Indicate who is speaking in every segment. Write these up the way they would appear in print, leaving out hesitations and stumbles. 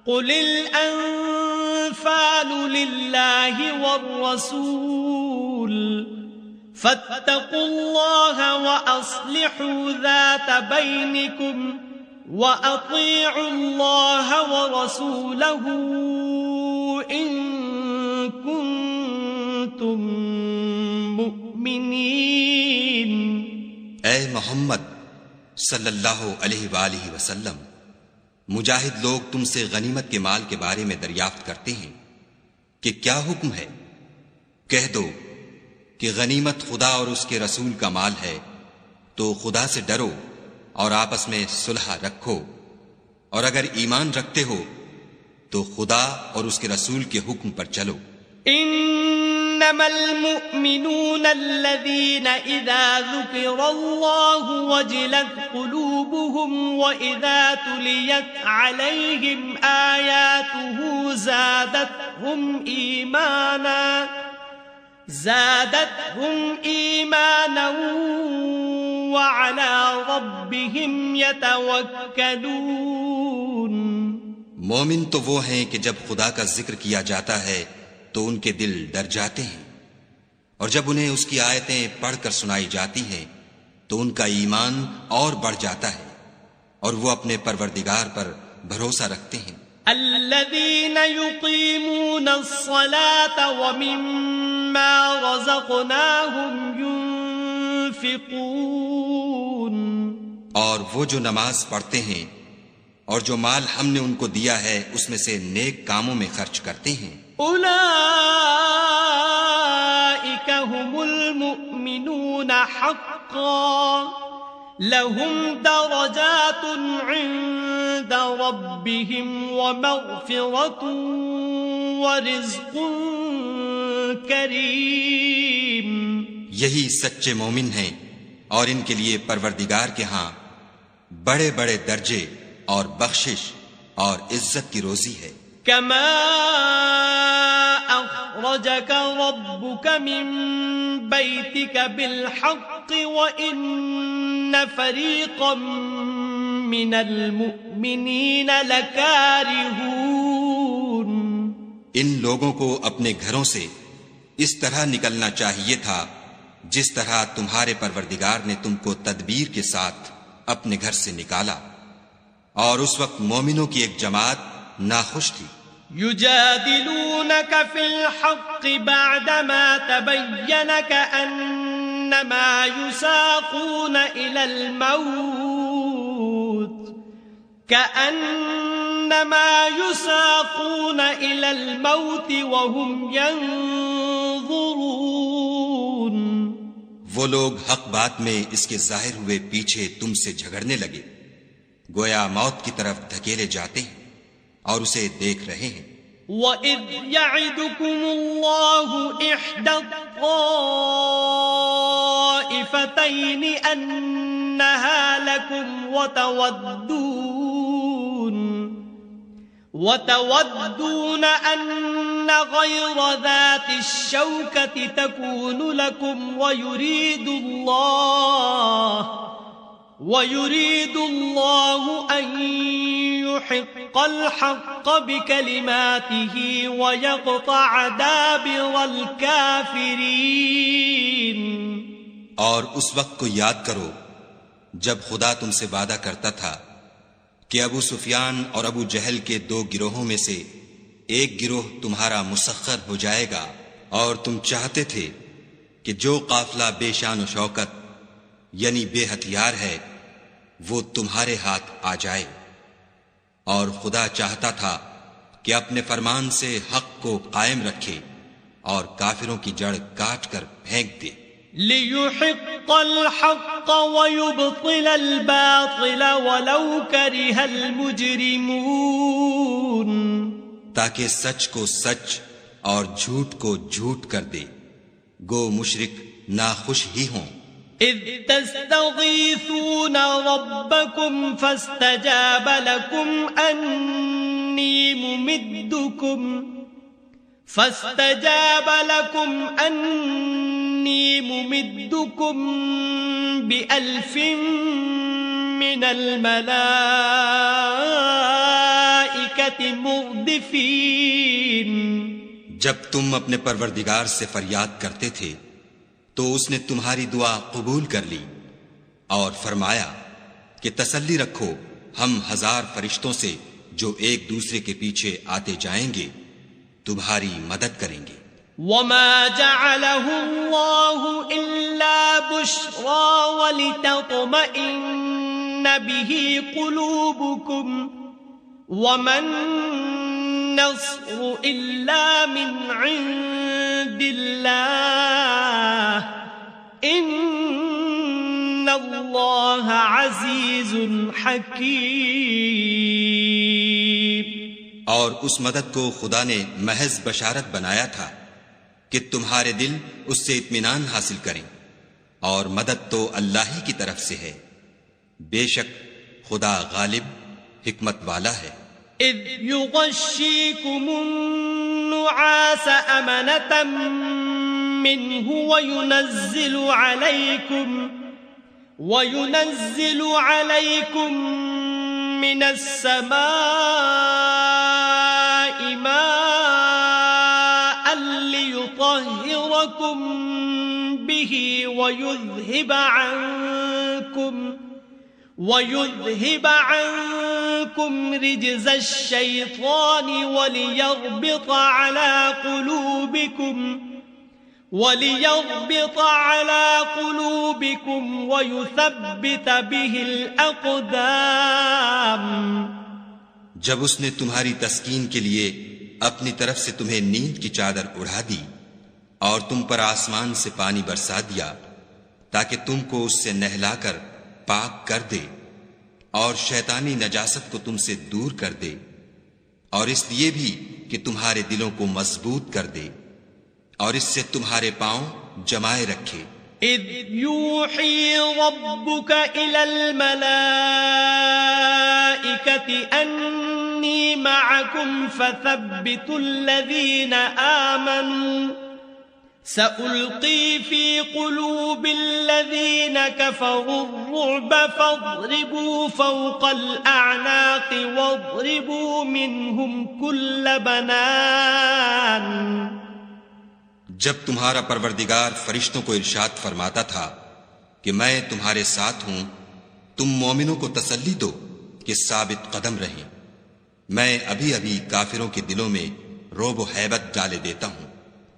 Speaker 1: قل الأنفال لله والرسول فاتقوا الله وأصلحوا ذات بينكم وأطيعوا الله ورسوله إن كنتم مؤمنين۔
Speaker 2: اے محمد صلی اللہ علیہ وآلہ وسلم، مجاہد لوگ تم سے غنیمت کے مال کے بارے میں دریافت کرتے ہیں کہ کیا حکم ہے؟ کہہ دو کہ غنیمت خدا اور اس کے رسول کا مال ہے، تو خدا سے ڈرو اور آپس میں صلح رکھو، اور اگر ایمان رکھتے ہو تو خدا اور اس کے رسول کے حکم پر چلو۔
Speaker 1: انما المؤمنون الذين اذا ذكر الله وجلت قلوبهم واذا تليت عليهم آياته زادتهم ايمانا وعلى ربهم يتوكلون۔
Speaker 2: مومن تو وہ ہیں کہ جب خدا کا ذکر کیا جاتا ہے تو ان کے دل ڈر جاتے ہیں، اور جب انہیں اس کی آیتیں پڑھ کر سنائی جاتی ہیں تو ان کا ایمان اور بڑھ جاتا ہے، اور وہ اپنے پروردگار پر بھروسہ رکھتے ہیں۔
Speaker 1: الذين يقيمون الصلاة ومما رزقناهم ينفقون،
Speaker 2: اور وہ جو نماز پڑھتے ہیں اور جو مال ہم نے ان کو دیا ہے اس میں سے نیک کاموں میں خرچ کرتے ہیں۔
Speaker 1: اولئک هم المؤمنون حقا لهم درجات عند ربهم ومغفرة ورزق کریم۔
Speaker 2: یہی سچے مومن ہیں، اور ان کے لیے پروردگار کے ہاں بڑے بڑے درجے اور بخشش اور عزت کی روزی ہے۔
Speaker 1: كما أخرجك ربك من بيتك بالحق وإن فريقا من المؤمنين لكارهون۔
Speaker 2: ان لوگوں کو اپنے گھروں سے اس طرح نکلنا چاہیے تھا جس طرح تمہارے پروردگار نے تم کو تدبیر کے ساتھ اپنے گھر سے نکالا، اور اس وقت مومنوں کی ایک جماعت ناخوش تھی۔
Speaker 1: يجادلونك في الحق بعدما تبين كأنما يساقون إلى الموت وهم ينظرون۔
Speaker 2: وہ لوگ حق بات میں اس کے ظاہر ہوئے پیچھے تم سے جھگڑنے لگے، گویا موت کی طرف دھکیلے جاتے ہیں اور اسے دیکھ رہے ہیں۔
Speaker 1: وَإِذْ يَعِدُكُمُ اللَّهُ إِحْدَى الطَّائِفَتَيْنِ أَنَّهَا لَكُمْ وَتَوَدُّونَ أَنَّ غَيْرَ ذَاتِ الشَّوْكَةِ تَكُونُ لَكُمْ وَيُرِيدُ اللَّهُ أَن يُحِقَّ الْحَقَّ بِكَلِمَاتِهِ وَيَقْطَعَ دَابِرَ الْكَافِرِينَ۔
Speaker 2: اور اس وقت کو یاد کرو جب خدا تم سے وعدہ کرتا تھا کہ ابو سفیان اور ابو جہل کے دو گروہوں میں سے ایک گروہ تمہارا مسخر ہو جائے گا، اور تم چاہتے تھے کہ جو قافلہ بے شان و شوکت یعنی بے ہتھیار ہے وہ تمہارے ہاتھ آ جائے، اور خدا چاہتا تھا کہ اپنے فرمان سے حق کو قائم رکھے اور کافروں کی جڑ کاٹ کر پھینک دے۔
Speaker 1: لِيُحِقَّ الْحَقَّ وَيُبْطِلَ الْبَاطِلَ وَلَوْ كَرِهَ الْمُجْرِمُونَ،
Speaker 2: تاکہ سچ کو سچ اور جھوٹ کو جھوٹ کر دے، گو مشرک ناخوش ہی ہوں۔
Speaker 1: إِذْ تَسْتَغِيثُونَ رَبَّكُمْ فَاسْتَجَابَ لَكُمْ أَنِّي مُمِدُّكُمْ بِأَلْفٍ مِّنَ الْمَلَائِكَةِ الْمَلَائِكَةِ مُرْدِفِينَ
Speaker 2: جب تم اپنے پروردگار سے فریاد کرتے تھے تو اس نے تمہاری دعا قبول کر لی اور فرمایا کہ تسلی رکھو، ہم 1000 فرشتوں سے جو ایک دوسرے کے پیچھے آتے جائیں گے تمہاری مدد کریں گے۔
Speaker 1: وَمَا جَعَلَهُ اللَّهُ إِلَّا بُشْرَى وَلِتَطْمَئِنَّ بِهِ قُلُوبُكُمْ وَمَا النَّصْرُ إِلَّا مِنْ عِنْدِ اللَّهِ إِنَّ اللَّهَ عَزِيزٌ حَكِيمٌ۔
Speaker 2: اور اس مدد کو خدا نے محض بشارت بنایا تھا کہ تمہارے دل اس سے اطمینان حاصل کریں، اور مدد تو اللہ ہی کی طرف سے ہے، بے شک خدا غالب حکمت والا ہے۔
Speaker 1: اذ یغشیکم النعاس امنة منه وينزل عليكم من السماء ماء ليطهركم به ويذهب عنكم رجز الشيطان وليربط على قلوبكم ويثبت به الأقدام۔
Speaker 2: جب اس نے تمہاری تسکین کے لیے اپنی طرف سے تمہیں نیند کی چادر اڑا دی اور تم پر آسمان سے پانی برسا دیا تاکہ تم کو اس سے نہلا کر پاک کر دے اور شیطانی نجاست کو تم سے دور کر دے، اور اس لیے بھی کہ تمہارے دلوں کو مضبوط کر دے اور اس سے تمہارے پاؤں جمائے رکھے۔
Speaker 1: اذ یوحی ربک الی الملائکۃ انی معکم فثبتوا الذین آمنوا سألقی فی قلوب الذین کفروا الرعب فاضربوا فوق الأعناق واضربوا منهم كل بنان۔
Speaker 2: جب تمہارا پروردگار فرشتوں کو ارشاد فرماتا تھا کہ میں تمہارے ساتھ ہوں، تم مومنوں کو تسلی دو کہ ثابت قدم رہیں، میں ابھی ابھی کافروں کے دلوں میں رعب و ہیبت ڈالے دیتا ہوں،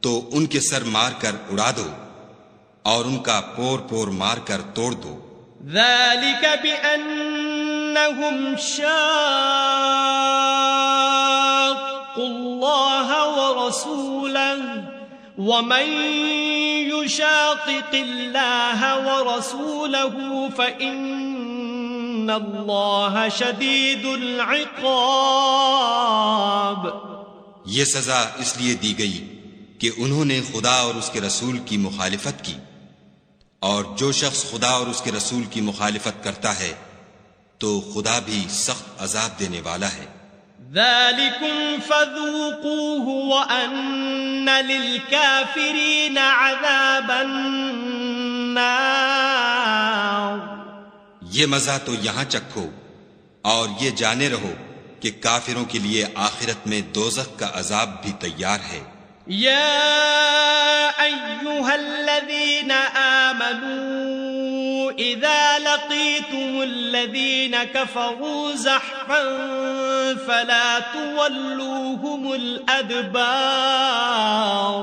Speaker 2: تو ان کے سر مار کر اڑا دو اور ان کا پور پور مار کر توڑ دو۔
Speaker 1: ذَلِكَ بِأَنَّهُمْ شَاقُّوا اللَّهَ وَرَسُولَهُ وَمَن يُشَاقِقِ اللَّهَ وَرَسُولَهُ فَإِنَّ اللَّهَ شَدِيدُ الْعِقَابِ۔
Speaker 2: یہ سزا اس لیے دی گئی کہ انہوں نے خدا اور اس کے رسول کی مخالفت کی، اور جو شخص خدا اور اس کے رسول کی مخالفت کرتا ہے تو خدا بھی سخت عذاب دینے والا ہے۔
Speaker 1: ذَلِكُمْ فَذُوقُوهُ وَأَنَّ لِلْكَافِرِينَ عَذَابَ النَّارِ۔
Speaker 2: یہ مزہ تو یہاں چکھو اور یہ جانے رہو کہ کافروں کے لیے آخرت میں دوزخ کا عذاب بھی تیار ہے۔
Speaker 1: یا ایہا الذین آمنوا اذا لقیتم الذین کفروا زحفا فلا تولوہم الادبار۔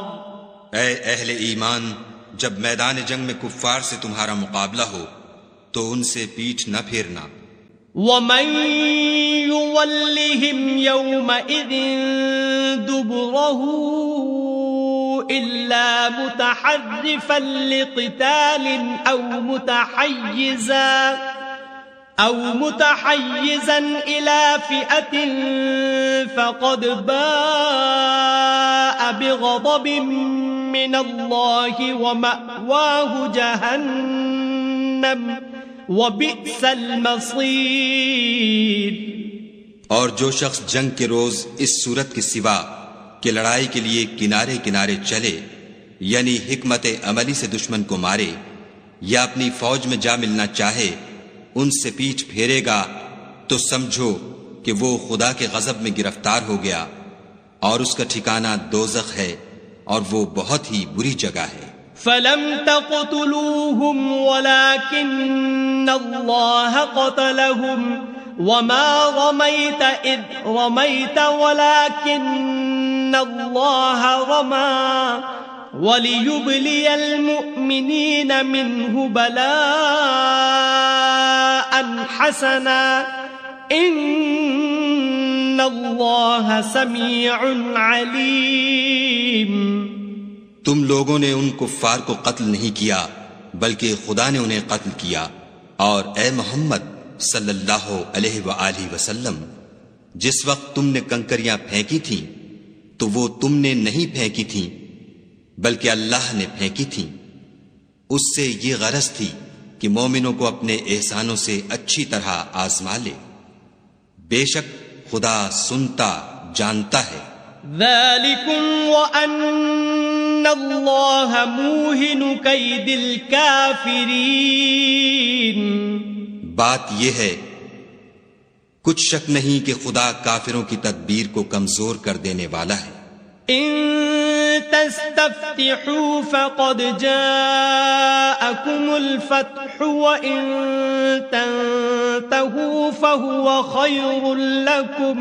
Speaker 2: اے اہل ایمان، جب میدان جنگ میں کفار سے تمہارا مقابلہ ہو تو ان سے پیٹھ نہ پھیرنا۔
Speaker 1: وَمَن يُوَلِّهِمْ يَوْمَئِذٍ دُبُرَهُ إِلَّا مُتَحَرِّفًا لِقِتَالٍ أَوْ مُتَحَيِّزًا إِلَى فِئَةٍ فَقَدْ بَاءَ بِغَضَبٍ مِّنَ اللَّهِ وَمَأْوَاهُ جَهَنَّمُ وَبِئْسَ الْمَصِيرُ۔
Speaker 2: اور جو شخص جنگ کے روز اس صورت کے سوا کہ لڑائی کے لیے کنارے کنارے چلے، یعنی حکمت عملی سے دشمن کو مارے یا اپنی فوج میں جا ملنا چاہے، ان سے پیچھ پھیرے گا تو سمجھو کہ وہ خدا کے غضب میں گرفتار ہو گیا اور اس کا ٹھکانہ دوزخ ہے اور وہ بہت ہی بری جگہ ہے.
Speaker 1: فلم تقتلوهم ولكن الله قتلهم وما رميت إذ رميت ولكن الله رمى وليبلي المؤمنين منه بلاء حسنا إن الله سميع عليم.
Speaker 2: تم لوگوں نے ان کفار کو قتل نہیں کیا بلکہ خدا نے انہیں قتل کیا. اور اے محمد صلی اللہ علیہ وآلہ وسلم، جس وقت تم نے کنکریاں پھینکی تھیں تو وہ تم نے نہیں پھینکی تھیں بلکہ اللہ نے پھینکی تھیں. اس سے یہ غرض تھی کہ مومنوں کو اپنے احسانوں سے اچھی طرح آزما لے. بے شک خدا سنتا جانتا ہے.
Speaker 1: ذالکم وان اللہ موہن کید الکافرین.
Speaker 2: بات یہ ہے کچھ شک نہیں کہ خدا کافروں کی تدبیر کو کمزور کر دینے والا ہے.
Speaker 1: ان تستفتحوا فقد جاءكم الفتح وان تنتهوا فهو خير لكم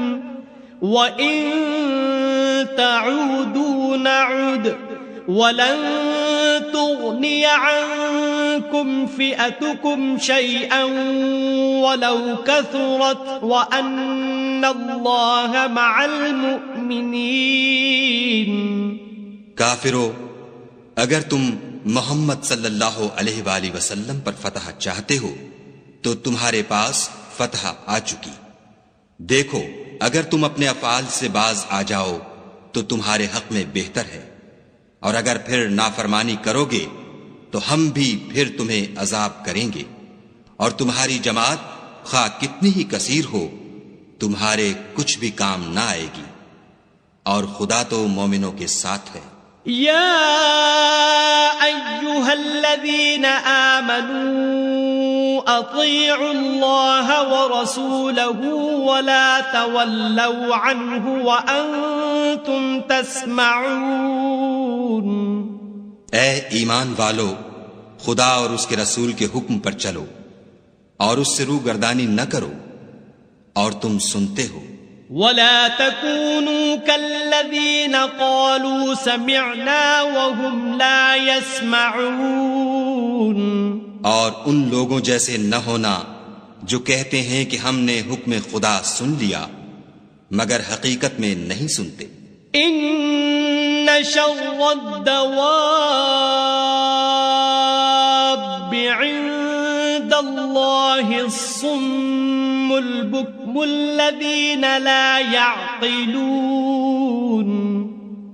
Speaker 1: وان تعودوا نعد ولن تغني عنكم فئتكم شيئا ولو كثرت وأن الله مع المؤمنين.
Speaker 2: کافرو، اگر تم محمد صلی اللہ علیہ وآلہ وسلم پر فتح چاہتے ہو تو تمہارے پاس فتح آ چکی. دیکھو، اگر تم اپنے افعال سے باز آ جاؤ تو تمہارے حق میں بہتر ہے، اور اگر پھر نافرمانی کرو گے تو ہم بھی پھر تمہیں عذاب کریں گے، اور تمہاری جماعت خواہ کتنی ہی کثیر ہو تمہارے کچھ بھی کام نہ آئے گی، اور خدا تو مومنوں کے ساتھ ہے.
Speaker 1: یا ایہا الذین آمنوا اطیعوا اللہ ورسولہ ولا تولوا عنہ وانتم تسمعون.
Speaker 2: اے ایمان والو، خدا اور اس کے رسول کے حکم پر چلو اور اس سے روگردانی نہ کرو اور تم سنتے ہو.
Speaker 1: ولا تكونوا كالذين قالوا سمعنا وهم لا يسمعون.
Speaker 2: اور ان لوگوں جیسے نہ ہونا جو کہتے ہیں کہ ہم نے حکم خدا سن لیا مگر حقیقت میں نہیں سنتے.
Speaker 1: ان شر الدواب عند اللہ الصم البکم الذین لا يعقلون.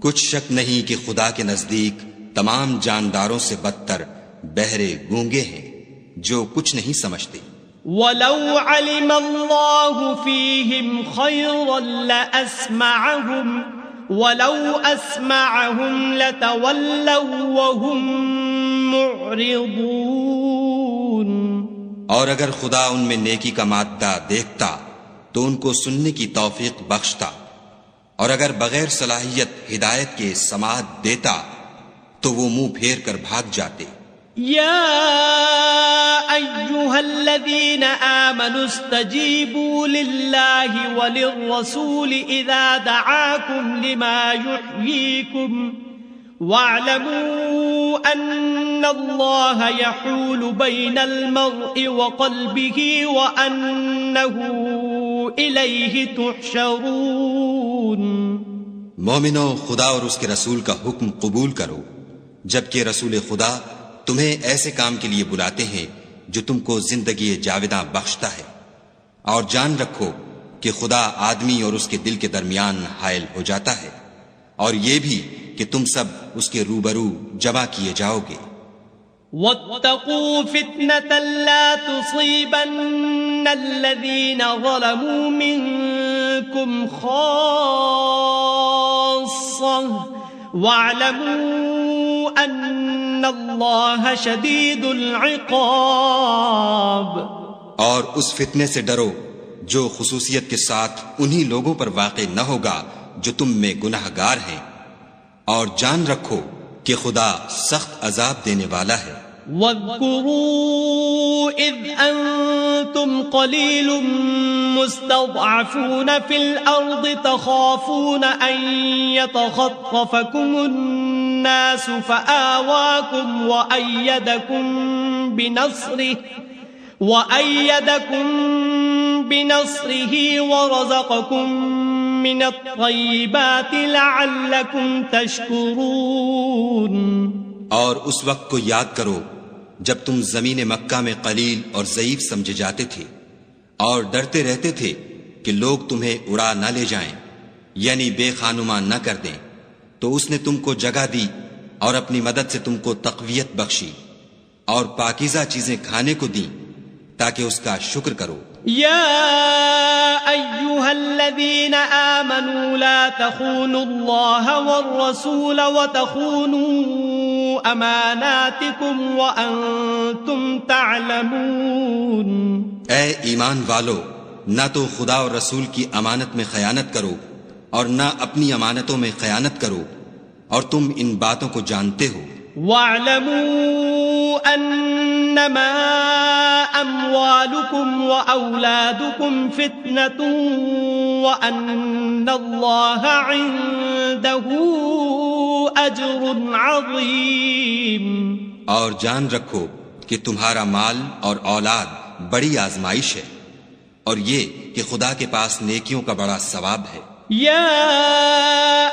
Speaker 2: کچھ شک نہیں کہ خدا کے نزدیک تمام جانداروں سے بدتر بہرے گونگے ہیں جو کچھ نہیں سمجھتے.
Speaker 1: وَلَوْ عَلِمَ اللَّهُ فِيهِمْ خَيْرًا لَأَسْمَعَهُمْ وَلَوْ أَسْمَعَهُمْ لَتَوَلَّوْا وَهُمْ مُعْرِضُونَ.
Speaker 2: اور اگر خدا ان میں نیکی کا مادہ دیکھتا تو ان کو سننے کی توفیق بخشتا، اور اگر بغیر صلاحیت ہدایت کے سماعت دیتا تو وہ منہ پھیر کر بھاگ جاتے.
Speaker 1: یا ایہا الذین آمنوا استجیبوا للہ وللرسول اذا دعاکم لما یحییکم واعلموا ان اللہ یحول بین المرء وقلبہ وانہ الیہ تحشرون.
Speaker 2: مومنو، خدا اور اس کے رسول کا حکم قبول کرو جبکہ رسول خدا تمہیں ایسے کام کے لیے بلاتے ہیں جو تم کو زندگی جاوداں بخشتا ہے، اور جان رکھو کہ خدا آدمی اور اس کے دل کے درمیان حائل ہو جاتا ہے، اور یہ بھی کہ تم سب اس کے روبرو جمع کیے جاؤ گے.
Speaker 1: وَاتَّقُوا فِتْنَةً لَا تُصِيبَنَّ الَّذِينَ ظَلَمُوا مِنكُمْ خَاصَّةً وَاعْلَمُوا أَنَّ اللَّهَ شَدِيدُ الْعِقَابِ.
Speaker 2: اور اس فتنے سے ڈرو جو خصوصیت کے ساتھ انہی لوگوں پر واقع نہ ہوگا جو تم میں گناہگار ہیں، اور جان رکھو کہ خدا سخت عذاب دینے والا ہے۔
Speaker 1: واذكروا إذ أنتم قليل مستضعفون في الأرض تخافون أن يتخطفكم الناس فآواكم وأيدكم بنصره ورزقكم من الطيبات لعلكم تشكرون۔
Speaker 2: اور اس وقت کو یاد کرو جب تم زمین مکہ میں قلیل اور ضعیف سمجھے جاتے تھے اور ڈرتے رہتے تھے کہ لوگ تمہیں اڑا نہ لے جائیں، یعنی بے خانمان نہ کر دیں، تو اس نے تم کو جگہ دی اور اپنی مدد سے تم کو تقویت بخشی اور پاکیزہ چیزیں کھانے کو دیں تاکہ اس کا شکر کرو۔
Speaker 1: یا ایھا الذین آمنوا لا تخونوا اللہ والرسول وتخونوا اماناتکم وانتم تعلمون۔
Speaker 2: اے ایمان والو، نہ تو خدا اور رسول کی امانت میں خیانت کرو اور نہ اپنی امانتوں میں خیانت کرو، اور تم ان باتوں کو جانتے ہو۔
Speaker 1: وَاعْلَمُوا أَنَّمَا أَمْوَالُكُمْ وَأَوْلَادُكُمْ فِتْنَةٌ وَأَنَّ اللَّهَ عِندَهُ أَجْرٌ عَظِيمٌ۔
Speaker 2: اور جان رکھو کہ تمہارا مال اور اولاد بڑی آزمائش ہے، اور یہ کہ خدا کے پاس نیکیوں کا بڑا ثواب ہے۔
Speaker 1: یا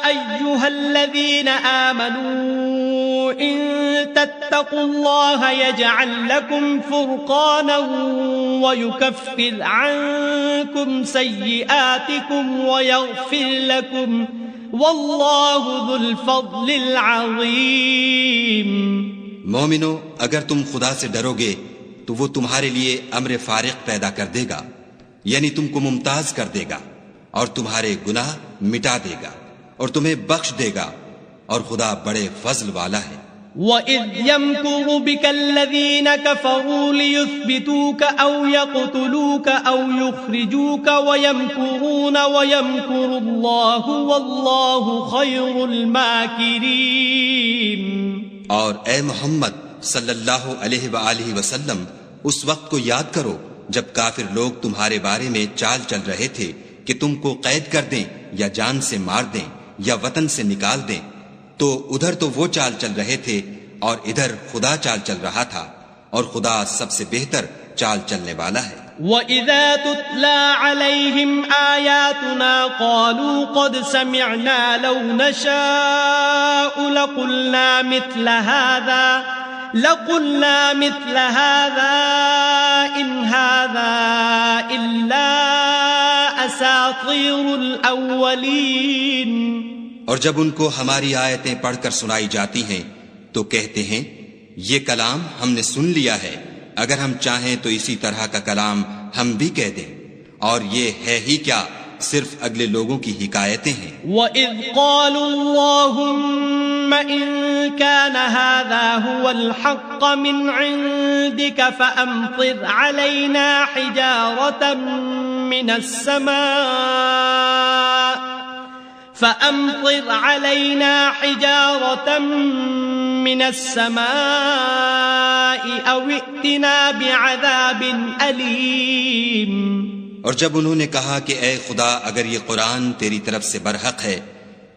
Speaker 1: ایھا الذین آمنوا ان تتقوا اللہ یجعل لکم فرقانا ویکفر عنکم سیئاتکم ویغفر لکم واللہ ذو الفضل العظیم۔
Speaker 2: مومنو، اگر تم خدا سے ڈرو گے تو وہ تمہارے لیے امر فارق پیدا کر دے گا، یعنی تم کو ممتاز کر دے گا اور تمہارے گناہ مٹا دے گا اور تمہیں بخش دے گا، اور خدا بڑے فضل والا ہے۔
Speaker 1: وَإِذْ يَمْكُرُ بِكَ الَّذِينَ كَفَرُوا لِيُثْبِتُوكَ أَوْ يَقْتُلُوكَ أَوْ يُخْرِجُوكَ وَيَمْكُرُونَ وَيَمْكُرُ اللَّهُ وَاللَّهُ خَيْرُ الْمَاكِرِينَ۔
Speaker 2: اور اے محمد صلی اللہ علیہ وآلہ وسلم، اس وقت کو یاد کرو جب کافر لوگ تمہارے بارے میں چال چل رہے تھے کہ تم کو قید کر دیں یا جان سے مار دیں یا وطن سے نکال دیں، تو ادھر تو وہ چال چل رہے تھے اور ادھر خدا چال چل رہا تھا، اور خدا سب سے بہتر چال چلنے والا ہے۔
Speaker 1: وَإِذَا تُتْلَى عَلَيْهِمْ آيَاتُنَا قَالُوا قَدْ سَمِعْنَا لَوْ نَشَاءُ لَقُلْنَا مِثْلَ هَذَا إِنْ هَذَا إِلَّا أَسَاطِيرُ الْأَوَّلِينَ۔
Speaker 2: اور جب ان کو ہماری آیتیں پڑھ کر سنائی جاتی ہیں تو کہتے ہیں یہ کلام ہم نے سن لیا ہے، اگر ہم چاہیں تو اسی طرح کا کلام ہم بھی کہہ دیں، اور یہ ہے ہی کیا، صرف اگلے لوگوں کی حکایتیں ہیں۔
Speaker 1: وَإِذْ قَالُوا اللَّهُمَّ إِن كَانَ هَذَا هُوَ الْحَقَّ مِنْ عِنْدِكَ فَأَمْطِرْ عَلَيْنَا حِجَارَةً مِّنَ السَّمَاءِ أَوْ ائْتِنَا بِعَذَابٍ أَلِيمٍ۔
Speaker 2: اور جب انہوں نے کہا کہ اے خدا، اگر یہ قرآن تیری طرف سے برحق ہے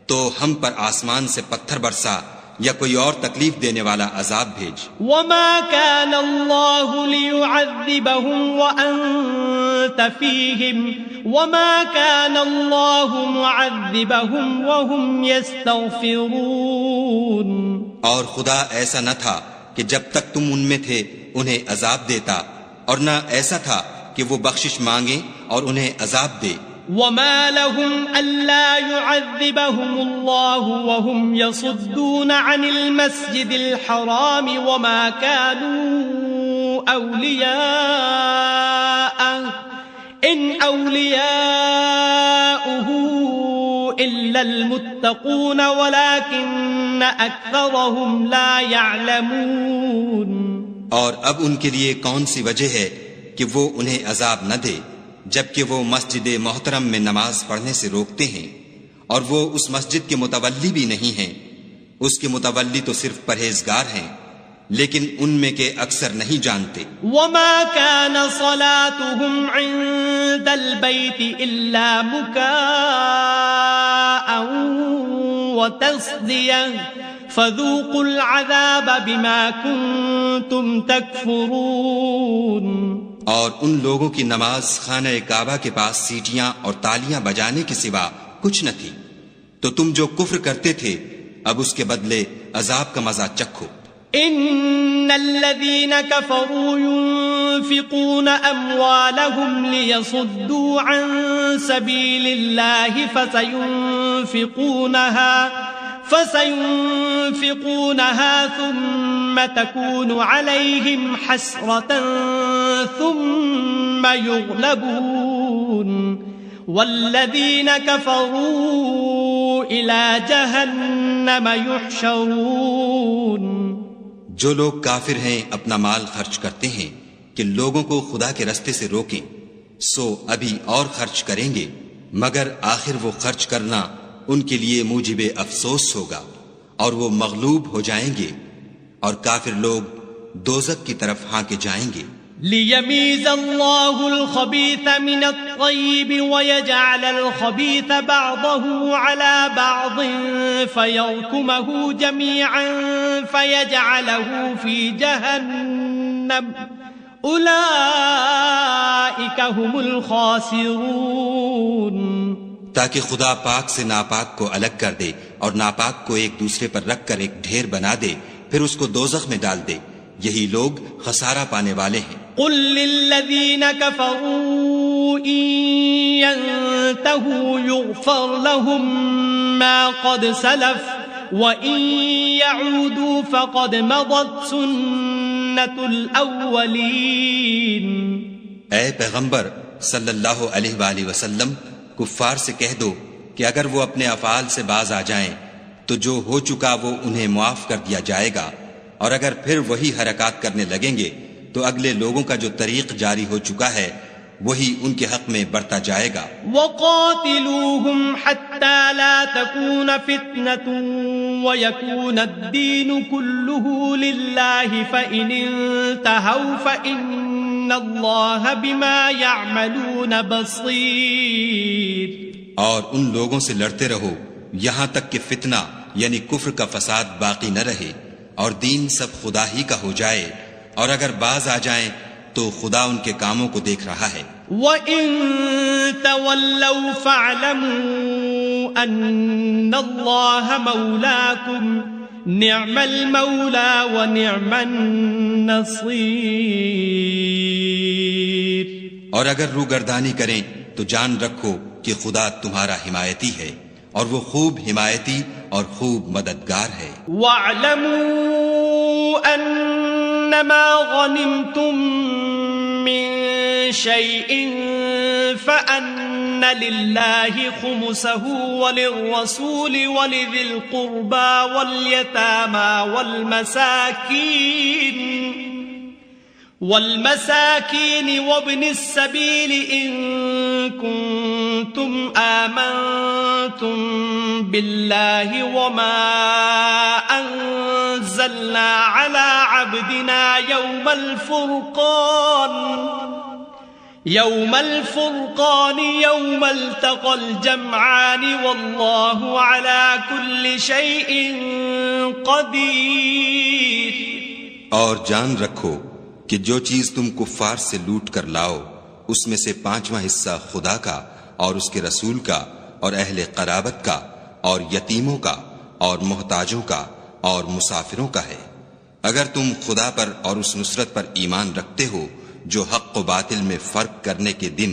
Speaker 2: تو ہم پر آسمان سے پتھر برسا یا کوئی اور تکلیف دینے والا عذاب بھیج۔
Speaker 1: وَمَا كَانَ اللَّهُ لِيُعَذِّبَهُمْ وَأَنْتَ فِيهِمْ وَمَا كَانَ اللَّهُ مُعَذِّبَهُمْ وَهُمْ يَسْتَغْفِرُونَ۔
Speaker 2: اور خدا ایسا نہ تھا کہ جب تک تم ان میں تھے انہیں عذاب دیتا، اور نہ ایسا تھا کہ وہ بخشش مانگیں اور انہیں عذاب دے۔
Speaker 1: وَمَا لَهُمْ أَلَّا يُعَذِّبَهُمُ اللَّهُ وَهُمْ يَصُدُّونَ عَنِ الْمَسْجِدِ الْحَرَامِ وَمَا كَانُوا أَوْلِيَاءَهُ إِنْ أَوْلِيَاؤُهُ إِلَّا الْمُتَّقُونَ وَلَكِنَّ أَكْثَرَهُمْ لَا يَعْلَمُونَ۔
Speaker 2: اور اب ان کے لیے کون سی وجہ ہے کہ وہ انہیں عذاب نہ دے، جبکہ وہ مسجد محترم میں نماز پڑھنے سے روکتے ہیں اور وہ اس مسجد کے متولی بھی نہیں ہیں. اس کے متولی تو صرف پرہیزگار ہیں لیکن ان میں کے اکثر نہیں جانتے.
Speaker 1: وما كان صلاتهم عند البيت إلا مكاء وتصدية فذوقوا العذاب بما كنتم تكفرون.
Speaker 2: اور ان لوگوں کی نماز خانہ کعبہ کے پاس سیٹیاں اور تالیاں بجانے کے سوا کچھ نہ تھی، تو تم جو کفر کرتے تھے اب اس کے بدلے عذاب کا مزہ چکھو.
Speaker 1: ان الذين كفروا ينفقون اموالهم ليصدوا عن سبيل الله فسينفقونها ثم تكون عليهم حسرة ثم يغلبون والذين كفروا إلى جهنم يحشرون.
Speaker 2: جو لوگ کافر ہیں اپنا مال خرچ کرتے ہیں کہ لوگوں کو خدا کے رستے سے روکیں، سو ابھی اور خرچ کریں گے، مگر آخر وہ خرچ کرنا ان کے لیے موجب افسوس ہوگا اور وہ مغلوب ہو جائیں گے اور کافر لوگ دوزخ کی طرف ہانکے جائیں گے.
Speaker 1: لِيَمِيزَ اللَّهُ الْخَبِيثَ مِنَ الطَّيِّبِ وَيَجْعَلَ الْخَبِيثَ بَعْضَهُ عَلَى بَعْضٍ فَيَرْكُمَهُ جَمِيعًا فَيَجْعَلَهُ فِي جَهَنَّمَ أُولَئِكَ هُمُ الْخَاسِرُونَ.
Speaker 2: تاکہ خدا پاک سے ناپاک کو الگ کر دے اور ناپاک کو ایک دوسرے پر رکھ کر ایک ڈھیر بنا دے، پھر اس کو دوزخ میں ڈال دے. یہی لوگ خسارہ پانے والے ہیں.
Speaker 1: قل للذین كفروا ان ينتهوا يغفر لهم ما قد سلف وان يعودوا فقد مضت سنة الاولین.
Speaker 2: اے پیغمبر صلی اللہ علیہ وآلہ وسلم، کفار سے کہہ دو کہ اگر وہ اپنے افعال سے باز آ جائیں تو جو ہو چکا وہ انہیں معاف کر دیا جائے گا، اور اگر پھر وہی حرکات کرنے لگیں گے تو اگلے لوگوں کا جو طریق جاری ہو چکا ہے وہی ان کے حق میں بڑھتا جائے گا.
Speaker 1: وَقَاتِلُوهُمْ حَتَّى لَا تَكُونَ فِتْنَةٌ وَيَكُونَ الدِّينُ كُلُّهُ لِلَّهِ فَإِنِ انْتَهَوْا فَإِنَّ اللَّهَ بِمَا يَعْمَلُونَ بَصِيرٌ.
Speaker 2: اور ان لوگوں سے لڑتے رہو یہاں تک کہ فتنہ یعنی کفر کا فساد باقی نہ رہے اور دین سب خدا ہی کا ہو جائے، اور اگر باز آ جائیں تو خدا ان کے کاموں کو دیکھ رہا ہے.
Speaker 1: وَإِن تَوَلَّوْا فَاعْلَمُوا أَنَّ اللَّهَ مَوْلَاكُمْ نِعْمَ الْمَوْلَى وَنِعْمَ النَّصِيرُ.
Speaker 2: اور اگر روگردانی کریں تو جان رکھو کہ خدا تمہارا حمایتی ہے اور وہ خوب حمایتی اور خوب مددگار ہے.
Speaker 1: وَاعْلَمُوا أَنَّمَا غَنِمْتُم مِّن شَيْءٍ فَأَنَّ لِلَّهِ خُمُسَهُ وَلِلرَّسُولِ وَلِذِي الْقُرْبَى وَالْيَتَامَى وَالْمَسَاكِينِ وَابْنِ السَّبِيلِ إِن كُنتُمْ آمَنتُم بِاللَّهِ وَمَا أَنزَلْنَا عَلَى عَبْدِنَا يَوْمَ الْفُرْقَانِ يَوْمَ الْتَقَى الْجَمْعَانِ وَاللَّهُ عَلَى كُلِّ شَيْءٍ قَدِيرٌ.
Speaker 2: اور جان رکھو کہ جو چیز تم کفار سے لوٹ کر لاؤ اس میں سے 5واں حصہ خدا کا اور اس کے رسول کا اور اہل قرابت کا اور یتیموں کا اور محتاجوں کا اور مسافروں کا ہے. اگر تم خدا پر اور اس نصرت پر ایمان رکھتے ہو جو حق و باطل میں فرق کرنے کے دن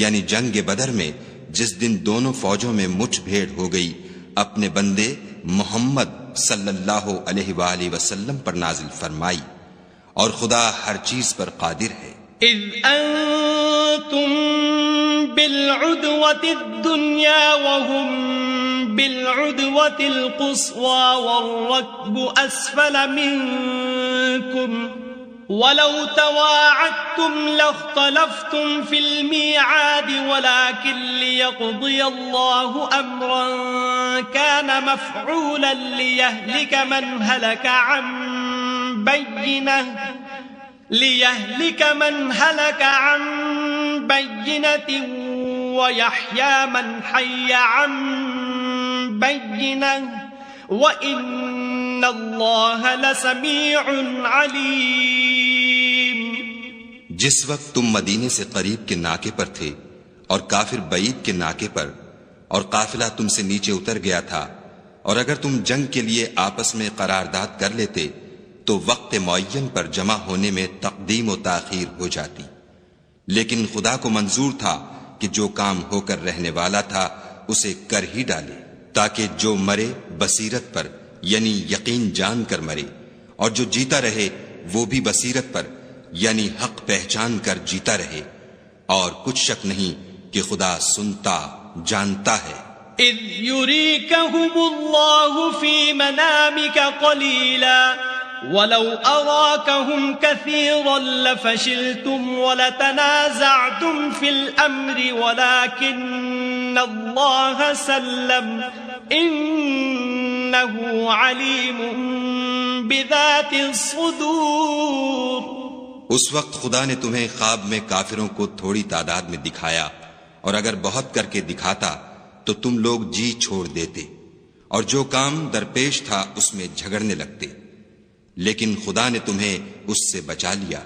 Speaker 2: یعنی جنگ بدر میں جس دن دونوں فوجوں میں مٹھ بھیڑ ہو گئی اپنے بندے محمد صلی اللہ علیہ وآلہ وسلم پر نازل فرمائی، اور خدا ہر چیز پر قادر ہے.
Speaker 1: اذ انتم بالعدوة الدنيا وهم بالعدوة القصوى والركب اسفل منكم ولو تواعدتم لاختلفتم في الميعاد ولكن ليقضي الله أمرا كان مفعولا ليهلك من هلك عن بينة ويحيى من حي عن بينة وَإِنَّ اللَّهَ لَسَمِيعٌ عَلِيمٌ۔
Speaker 2: جس وقت تم مدینے سے قریب کے ناکے پر تھے اور کافر بعید کے ناکے پر، اور قافلہ تم سے نیچے اتر گیا تھا، اور اگر تم جنگ کے لیے آپس میں قرارداد کر لیتے تو وقت معین پر جمع ہونے میں تقدیم و تاخیر ہو جاتی، لیکن خدا کو منظور تھا کہ جو کام ہو کر رہنے والا تھا اسے کر ہی ڈالے، تاکہ جو مرے بصیرت پر یعنی یقین جان کر مرے، اور جو جیتا رہے وہ بھی بصیرت پر یعنی حق پہچان کر جیتا رہے، اور کچھ شک نہیں کہ خدا سنتا جانتا ہے۔
Speaker 1: اذ يريكهم الله في منامك قليلا ولو أراكهم كثيرا لفشلتم ولتنازعتم في الأمر ولكن الله سلم إنه عليم بذات الصدور۔
Speaker 2: اس وقت خدا نے تمہیں خواب میں کافروں کو تھوڑی تعداد میں دکھایا، اور اگر بہت کر کے دکھاتا تو تم لوگ جی چھوڑ دیتے، اور جو کام درپیش تھا اس میں جھگڑنے لگتے، لیکن خدا نے تمہیں اس سے بچا لیا،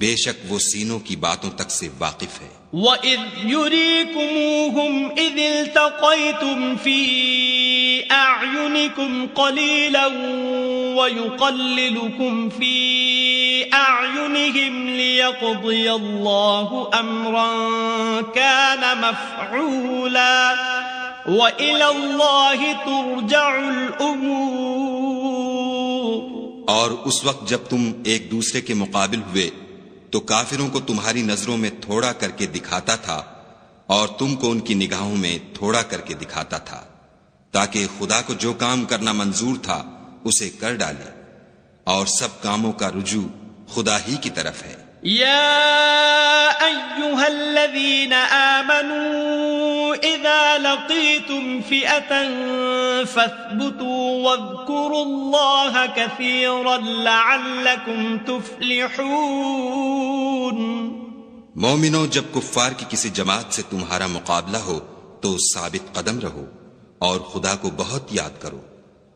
Speaker 2: بے شک وہ سینوں کی باتوں تک سے واقف ہے۔
Speaker 1: وَإِذْ يُرِيكُمُوهُمْ إِذِ الْتَقَيْتُمْ فِي أَعْيُنِكُمْ قَلِيلًا وَيُقَلِّلُكُمْ فِي أَعْيُنِهِمْ لِيَقْضِيَ اللَّهُ أَمْرًا كَانَ مَفْعُولًا وَإِلَى اللَّهِ تُرْجَعُ الْأُمُورُ۔
Speaker 2: اور اس وقت جب تم ایک دوسرے کے مقابل ہوئے تو کافروں کو تمہاری نظروں میں تھوڑا کر کے دکھاتا تھا، اور تم کو ان کی نگاہوں میں تھوڑا کر کے دکھاتا تھا، تاکہ خدا کو جو کام کرنا منظور تھا اسے کر ڈالے، اور سب کاموں کا رجوع خدا ہی کی طرف ہے۔
Speaker 1: یا ایھا الذین آمنوا اذا لقیتم فئة فاثبتوا واذکروا اللہ کثیرا لعلکم تفلحون۔
Speaker 2: مومنو، جب کفار کی کسی جماعت سے تمہارا مقابلہ ہو تو ثابت قدم رہو اور خدا کو بہت یاد کرو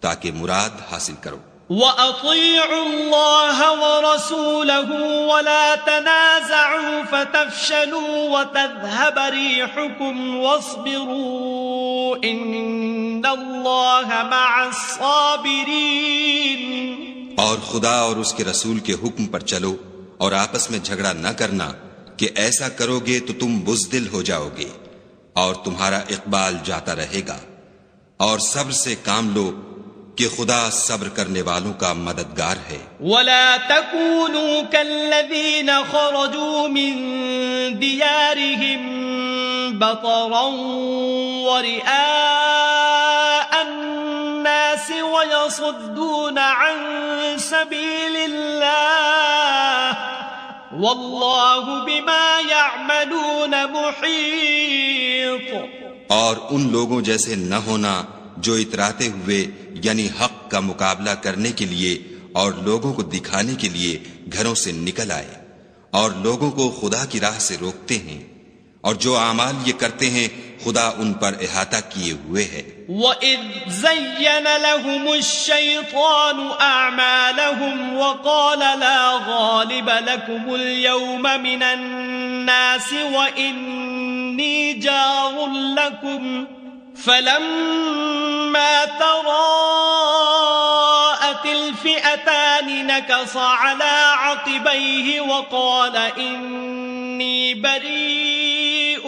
Speaker 2: تاکہ مراد حاصل کرو۔
Speaker 1: وَأَطِيعُوا اللَّهَ وَرَسُولَهُ وَلَا تَنَازَعُوا فَتَفْشَلُوا وَتَذْهَبَ رِيحُكُمْ وَاصْبِرُوا إِنَّ اللَّهَ مَعَ الصَّابِرِينَ۔
Speaker 2: اور خدا اور اس کے رسول کے حکم پر چلو اور آپس میں جھگڑا نہ کرنا کہ ایسا کرو گے تو تم بزدل ہو جاؤ گے، اور تمہارا اقبال جاتا رہے گا، اور صبر سے کام لو کہ خدا صبر کرنے والوں کا مددگار ہے۔
Speaker 1: وَلَا تَكُونُوا كَالَّذِينَ خَرَجُوا مِن دِيَارِهِمْ بَطَرًا وَرِئَاءَ النَّاسِ وَيَصُدُّونَ عَن سَبِيلِ اللَّهِ وَاللَّهُ بِمَا يَعْمَلُونَ مُحِيطٌ۔
Speaker 2: اور ان لوگوں جیسے نہ ہونا جو اتراتے ہوئے یعنی حق کا مقابلہ کرنے کے لیے اور لوگوں کو دکھانے کے لیے گھروں سے نکل آئے اور لوگوں کو خدا کی راہ سے روکتے ہیں، اور جو اعمال یہ کرتے ہیں خدا ان پر احاطہ کیے ہوئے ہے۔
Speaker 1: وَإِذْ زَيَّنَ لَهُمُ الشَّيْطَانُ أَعْمَالَهُمْ وَقَالَ لَا غَالِبَ لَكُمُ الْيَوْمَ مِنَ النَّاسِ وَإِنِّي جَارٌ لَكُمْ فَلَمَّا تَرَاءَتِ الْفِئَتَانِ نَكَصَ عَلَى عَقِبَيْهِ وَقَالَ إِنِّي بَرِيءٌ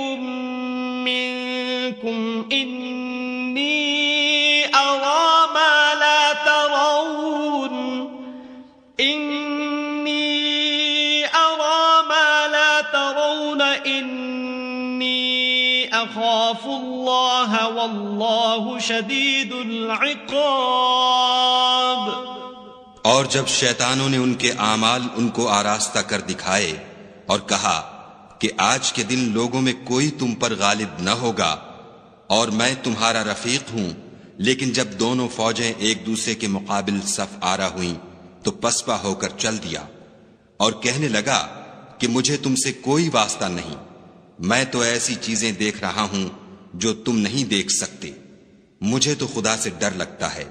Speaker 1: مِّنكُمْ إِنِّي أَرَى مَا لَا تَرَوْنَ إِنِّي أَخَافُ اللَّهَ وَاللَّهُ شَدِيدُ الْعِقَابِ۔
Speaker 2: اور جب شیطانوں نے ان کے اعمال ان کو آراستہ کر دکھائے اور کہا کہ آج کے دن لوگوں میں کوئی تم پر غالب نہ ہوگا اور میں تمہارا رفیق ہوں، لیکن جب دونوں فوجیں ایک دوسرے کے مقابل صف آرا ہوئیں تو پسپا ہو کر چل دیا اور کہنے لگا کہ مجھے تم سے کوئی واسطہ نہیں، میں تو ایسی چیزیں دیکھ رہا ہوں جو تم نہیں دیکھ سکتے، مجھے تو خدا سے ڈر لگتا ہے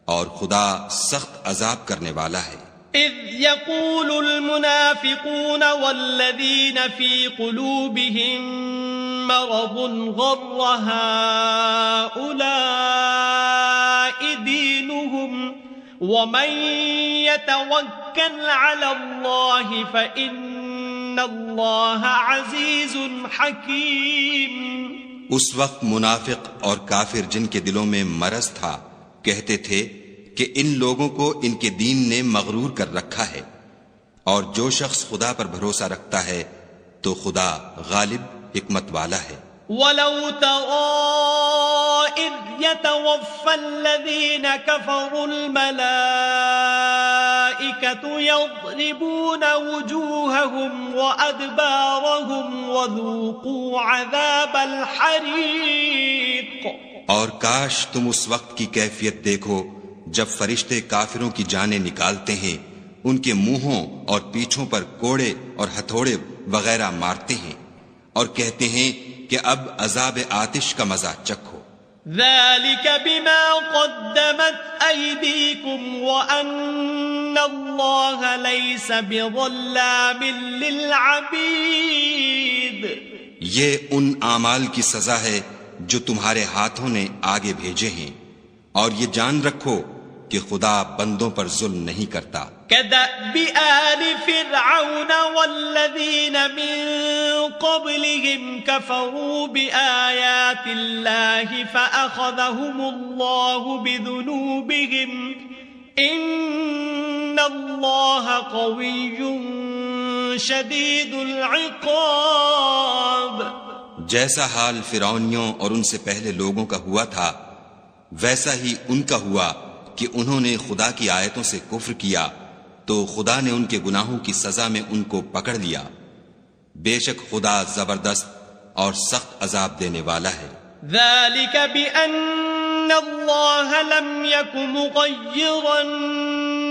Speaker 2: اور خدا سخت عذاب کرنے والا ہے۔
Speaker 1: اذ يقول المنافقون والذين في قلوبهم مرض غر هؤلاء دينهم ومن يتوكل على الله فإن الله عزيز حكيم۔
Speaker 2: اس وقت منافق اور کافر جن کے دلوں میں مرض تھا کہتے تھے کہ ان لوگوں کو ان کے دین نے مغرور کر رکھا ہے، اور جو شخص خدا پر بھروسہ رکھتا ہے تو خدا غالب حکمت والا ہے۔
Speaker 1: وَلَوْ تَرَىٰ إِذْ يَتَوَفَّى الَّذِينَ كَفَرُوا الْمَلَائِكَةُ يَضْرِبُونَ وُجُوهَهُمْ وَأَدْبَارَهُمْ وَذُوقُوا عَذَابَ الْحَرِيقِ۔
Speaker 2: اور کاش تم اس وقت کی کیفیت دیکھو جب فرشتے کافروں کی جانیں نکالتے ہیں، ان کے منہوں اور پیٹھوں پر کوڑے اور ہتھوڑے وغیرہ مارتے ہیں اور کہتے ہیں کہ اب عذاب آتش کا مزہ چکھو۔
Speaker 1: ذَلِكَ بِمَا قَدَّمَتْ أَيْدِيكُمْ وَأَنَّ اللَّهَ لَيْسَ بِظَلَّامٍ لِّلْعَبِيدِ۔
Speaker 2: یہ ان اعمال کی سزا ہے جو تمہارے ہاتھوں نے آگے بھیجے ہیں، اور یہ جان رکھو کہ خدا بندوں پر ظلم نہیں کرتا۔
Speaker 1: كَدَأْبِ آلِ فِرْعَوْنَ وَالَّذِينَ مِن قَبْلِهِمْ كَفَرُوا بِآيَاتِ اللَّهِ فَأَخَذَهُمُ اللَّهُ بِذُنُوبِهِمْ إِنَّ اللَّهَ قَوِيٌّ شَدِيدُ الْعِقَابِ۔
Speaker 2: جیسا حال فرعونیوں اور ان سے پہلے لوگوں کا ہوا تھا ویسا ہی ان کا ہوا کہ انہوں نے خدا کی آیتوں سے کفر کیا تو خدا نے ان کے گناہوں کی سزا میں ان کو پکڑ لیا، بے شک خدا زبردست اور سخت عذاب دینے والا ہے۔
Speaker 1: ذَلِكَ بِأَنَّ اللَّهَ لَمْ يَكُ مُغَيِّرًا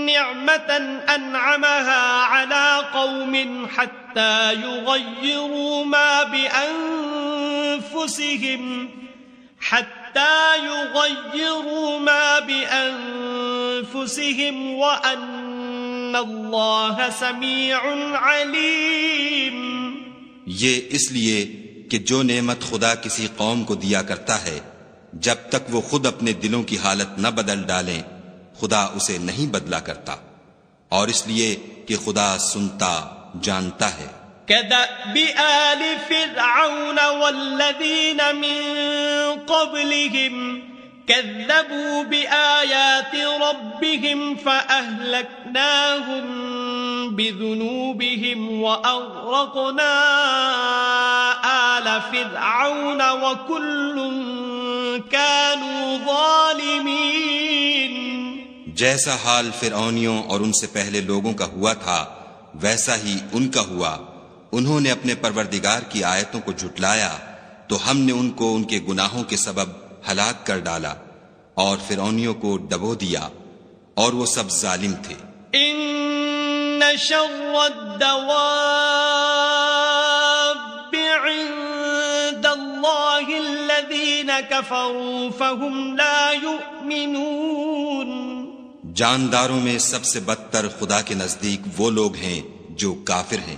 Speaker 1: نِعْمَةً أَنْعَمَهَا عَلَى قَوْمٍ حَتَّى يُغَيِّرُوا مَا بِأَنفُسِهِمْ وَأَنَّ اللَّهَ سَمِيعٌ عَلِيمٌ۔
Speaker 2: یہ اس لیے کہ جو نعمت خدا کسی قوم کو دیا کرتا ہے جب تک وہ خود اپنے دلوں کی حالت نہ بدل ڈالیں خدا اسے نہیں بدلا کرتا، اور اس لیے کہ خدا سنتا جانتا ہے۔
Speaker 1: كَدَأْبِ آلِ فِرْعَوْنَ وَالَّذِينَ مِن قَبْلِهِمْ كَذَّبُوا بِآيَاتِ رَبِّهِمْ فَأَهْلَكْنَاهُمْ بِذُنُوبِهِمْ وَأَغْرَقْنَا آلَ فِرْعَوْنَ وَكُلٌّ كَانُوا ظَالِمِينَ۔
Speaker 2: جیسا حال فرعونیوں اور ان سے پہلے لوگوں کا ہوا تھا ویسا ہی ان کا ہوا، انہوں نے اپنے پروردگار کی آیتوں کو جھٹلایا تو ہم نے ان کو ان کے گناہوں کے سبب ہلاک کر ڈالا اور فرعونیوں کو ڈبو دیا، اور وہ سب ظالم تھے۔
Speaker 1: ان شر الدواب عند اللہ الذین کفروا فهم لا یؤمنون۔
Speaker 2: جانداروں میں سب سے بدتر خدا کے نزدیک وہ لوگ ہیں جو کافر ہیں،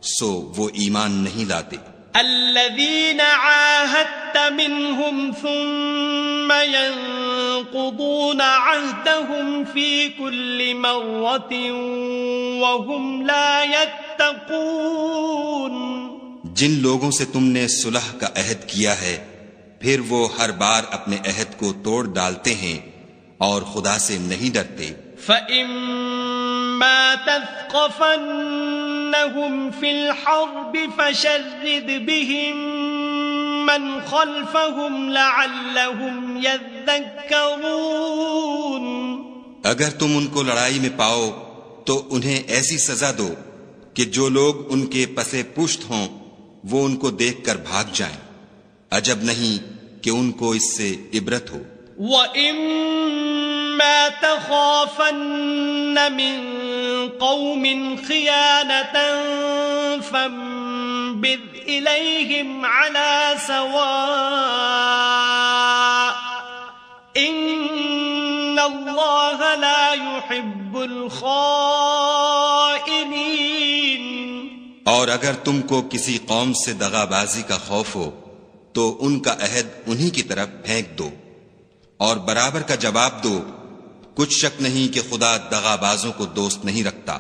Speaker 2: سو وہ ایمان نہیں لاتے۔
Speaker 1: الذین عاہدت منہم ثم ينقضون عہدهم فی کل مرۃ وهم لا يتقون۔
Speaker 2: جن لوگوں سے تم نے صلح کا عہد کیا ہے پھر وہ ہر بار اپنے عہد کو توڑ ڈالتے ہیں اور خدا سے نہیں ڈرتے۔
Speaker 1: فَإِمَّا تَثْقَفَنَّهُمْ فِي الْحَرْبِ فَشَرِّدْ بِهِمْ مَنْ خَلْفَهُمْ لَعَلَّهُمْ يَذَّكَّرُونَ۔
Speaker 2: اگر تم ان کو لڑائی میں پاؤ تو انہیں ایسی سزا دو کہ جو لوگ ان کے پسے پشت ہوں وہ ان کو دیکھ کر بھاگ جائیں، عجب نہیں کہ ان کو اس سے عبرت ہو۔
Speaker 1: وَإِمَّا تَخَافَنَّ مِن قَوْمٍ خِيَانَةً فَانبِذْ إِلَيْهِمْ عَلَى سَوَاءٍ إِنَّ اللَّهَ لَا يُحِبُّ الْخَائِنِينَ۔
Speaker 2: اور اگر تم کو کسی قوم سے دغا بازی کا خوف ہو تو ان کا عہد انہی کی طرف پھینک دو اور برابر کا جواب دو، کچھ شک نہیں کہ خدا دغا بازوں کو دوست نہیں رکھتا۔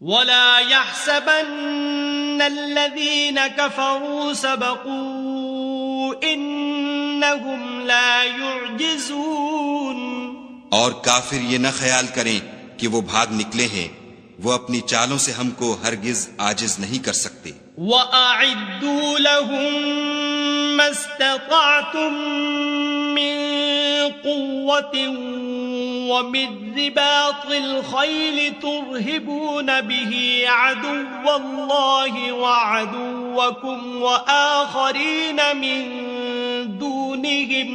Speaker 1: وَلَا يَحْسَبَنَّ الَّذِينَ كَفَرُوا سَبَقُوا إِنَّهُمْ لَا يُعْجِزُونَ۔
Speaker 2: اور کافر یہ نہ خیال کریں کہ وہ بھاگ نکلے ہیں، وہ اپنی چالوں سے ہم کو ہرگز عاجز نہیں کر سکتے۔
Speaker 1: وَأَعِدُّوا لَهُم مَّا اسْتَطَعْتُم مِّن قُوَّةٍ وَمِن رِّبَاطِ الْخَيْلِ تُرْهِبُونَ بِهِ عَدُوَّ اللَّهِ وَعَدُوَّكُمْ وَآخَرِينَ مِن دُونِهِمْ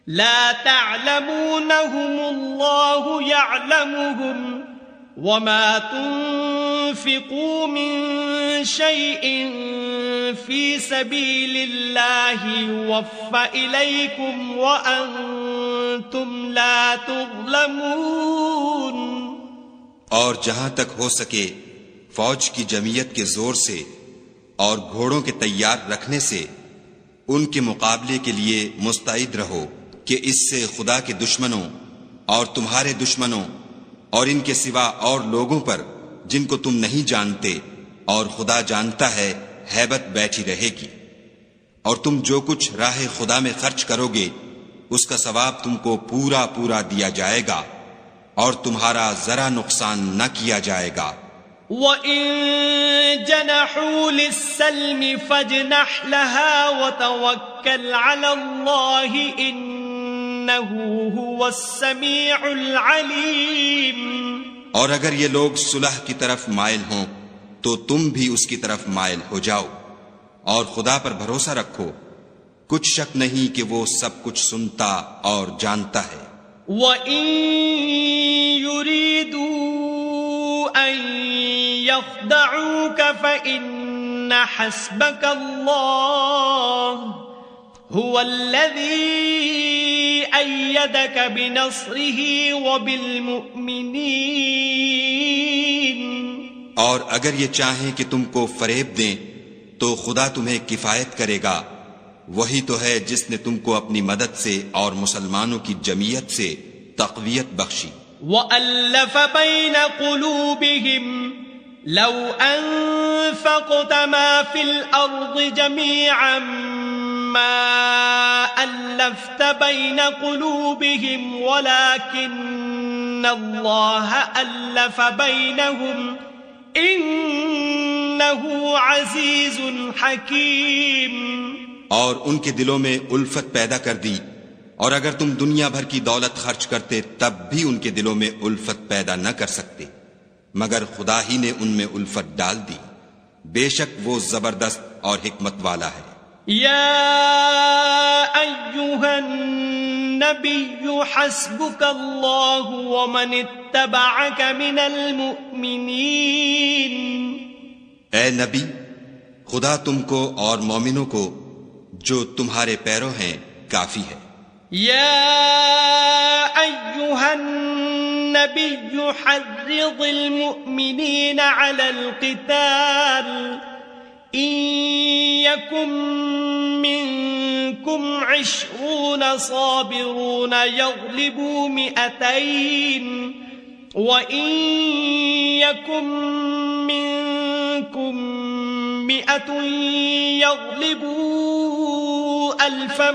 Speaker 1: لَا تَعْلَمُونَهُمُ اللَّهُ يَعْلَمُهُمْ وَمَا تُنفِقُوا مِن شَيْءٍ فِي سَبِيلِ اللَّهِ يُوَفَّ إِلَيْكُمْ وَأَنْتُمْ لَا تُظْلَمُونَ۔
Speaker 2: اور جہاں تک ہو سکے فوج کی جمعیت کے زور سے اور گھوڑوں کے تیار رکھنے سے ان کے مقابلے کے لیے مستعد رہو کہ اس سے خدا کے دشمنوں اور تمہارے دشمنوں اور ان کے سوا اور لوگوں پر جن کو تم نہیں جانتے اور خدا جانتا ہے ہیبت بیٹھی رہے گی، اور تم جو کچھ راہ خدا میں خرچ کرو گے اس کا ثواب تم کو پورا پورا دیا جائے گا اور تمہارا ذرا نقصان نہ کیا جائے گا۔
Speaker 1: وَإِن جَنَحُوا لِلسَّلْمِ فَاجْنَحْ لَهَا وَتَوَكَّلْ عَلَى اللَّهِ إِنَّهُ هُوَ السَّمِيعُ الْعَلِيمُ۔
Speaker 2: اور اگر یہ لوگ صلح کی طرف مائل ہوں تو تم بھی اس کی طرف مائل ہو جاؤ، اور خدا پر بھروسہ رکھو، کچھ شک نہیں کہ وہ سب کچھ سنتا اور جانتا ہے۔
Speaker 1: وَإِن يُرِيدُوا أَن يَخْدَعُوكَ فَإِنَّ حَسْبَكَ اللَّهُ هُوَ الَّذِي أَيَّدَكَ بِنَصْرِهِ وَبِالْمُؤْمِنِينَ۔
Speaker 2: اور اگر یہ چاہیں کہ تم کو فریب دیں تو خدا تمہیں کفایت کرے گا، وہی تو ہے جس نے تم کو اپنی مدد سے اور مسلمانوں کی جمعیت سے تقویت بخشی۔
Speaker 1: وَأَلَّفَ بَيْنَ قُلُوبِهِمْ لَوْ أَنفَقْتَ مَا فِي الْأَرْضِ جَمِيعًا مَا أَلَّفْتَ بَيْنَ قُلُوبِهِمْ وَلَكِنَّ اللَّهَ أَلَّفَ بَيْنَهُمْ إِنَّهُ عَزِيزٌ حَكِيمٌ۔
Speaker 2: اور ان کے دلوں میں الفت پیدا کر دی، اور اگر تم دنیا بھر کی دولت خرچ کرتے تب بھی ان کے دلوں میں الفت پیدا نہ کر سکتے، مگر خدا ہی نے ان میں الفت ڈال دی، بے شک وہ زبردست اور حکمت والا ہے۔
Speaker 1: یا ایھا النبی حسبک اللہ ومن اتبعک من المؤمنین۔
Speaker 2: اے نبی، خدا تم کو اور مومنوں کو جو تمہارے پیرو ہیں کافی ہے۔
Speaker 1: یا ایھا النبی حرض المؤمنین علی القتال إن يكن منكم 20 صابرون يغلبوا 200 وإن يكن منكم 100 يغلبوا 1000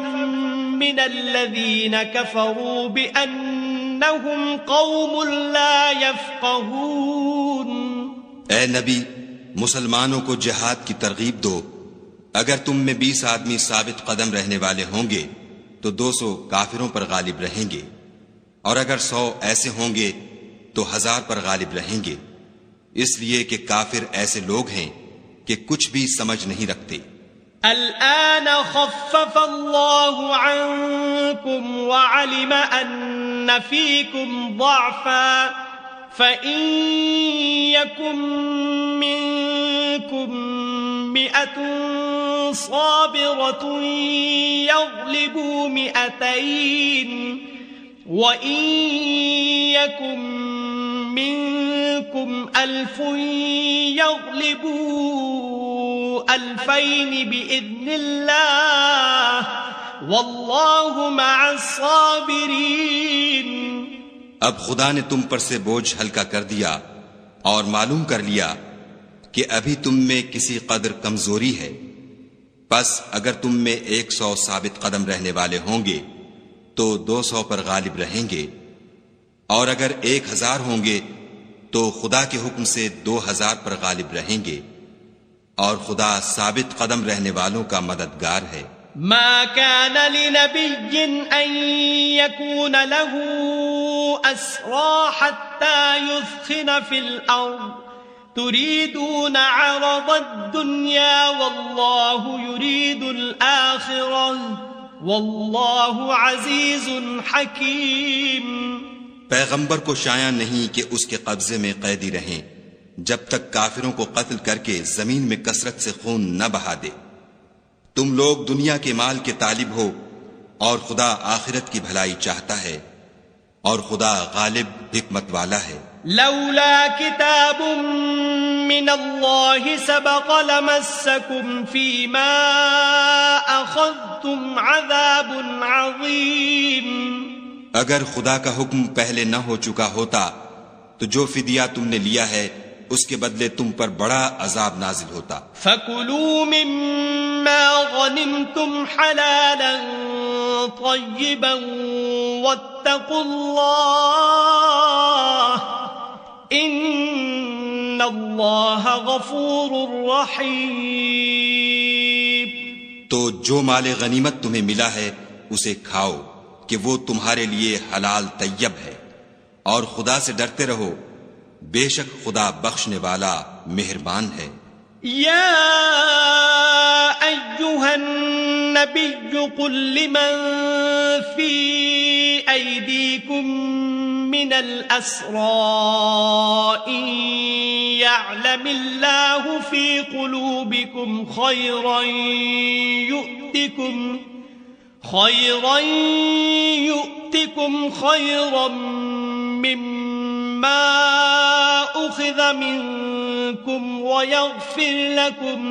Speaker 1: من الذين كفروا بأنهم قوم لا يفقهون۔
Speaker 2: اے نبی، مسلمانوں کو جہاد کی ترغیب دو، اگر تم میں 20 آدمی ثابت قدم رہنے والے ہوں گے تو 200 کافروں پر غالب رہیں گے، اور اگر 100 ایسے ہوں گے تو 1000 پر غالب رہیں گے، اس لیے کہ کافر ایسے لوگ ہیں کہ کچھ بھی سمجھ نہیں رکھتے۔
Speaker 1: الآن خفف الله عنكم وعلم أن فيكم ضعفا فإن يكن منكم 100 صابرة يغلبوا 200 وإن يكن منكم 1000 يغلبوا 2000 بإذن الله والله مع الصابرين۔
Speaker 2: اب خدا نے تم پر سے بوجھ ہلکا کر دیا اور معلوم کر لیا کہ ابھی تم میں کسی قدر کمزوری ہے، پس اگر تم میں 100 ثابت قدم رہنے والے ہوں گے تو 200 پر غالب رہیں گے، اور اگر 1000 ہوں گے تو خدا کے حکم سے 2000 پر غالب رہیں گے، اور خدا ثابت قدم رہنے والوں کا مددگار ہے۔
Speaker 1: ما كان لنبي أن يكون له أسرى حتى يثخن في الأرض تريدون عرض الدنيا والله يريد الآخرة والله عزيز حكيم۔
Speaker 2: پیغمبر کو شایع نہیں کہ اس کے قبضے میں قیدی رہیں جب تک کافروں کو قتل کر کے زمین میں کثرت سے خون نہ بہا دے۔ تم لوگ دنیا کے مال کے طالب ہو اور خدا آخرت کی بھلائی چاہتا ہے، اور خدا غالب حکمت والا ہے۔
Speaker 1: لولا كتاب من الله سبق لمسكم فيما أخذتم عذاب عظيم۔
Speaker 2: اگر خدا کا حکم پہلے نہ ہو چکا ہوتا تو جو فدیہ تم نے لیا ہے اس کے بدلے تم پر بڑا عذاب نازل ہوتا۔
Speaker 1: فَكُلُوا مِمَّا غَنِمْتُمْ حَلَالًا طَيِّبًا وَاتَّقُوا اللَّهَ إِنَّ اللَّهَ غَفُورٌ رَحِيمٌ۔
Speaker 2: تو جو مال غنیمت تمہیں ملا ہے اسے کھاؤ کہ وہ تمہارے لیے حلال طیب ہے، اور خدا سے ڈرتے رہو، بے شک خدا بخشنے والا مہربان ہے۔
Speaker 1: یا ایھا النبی قل لمن فی ایدیکم من الاسراء ان یعلم اللہ فی قلوبکم خیرا یؤتکم خیرا مما اخذ منکم ویغفر لکم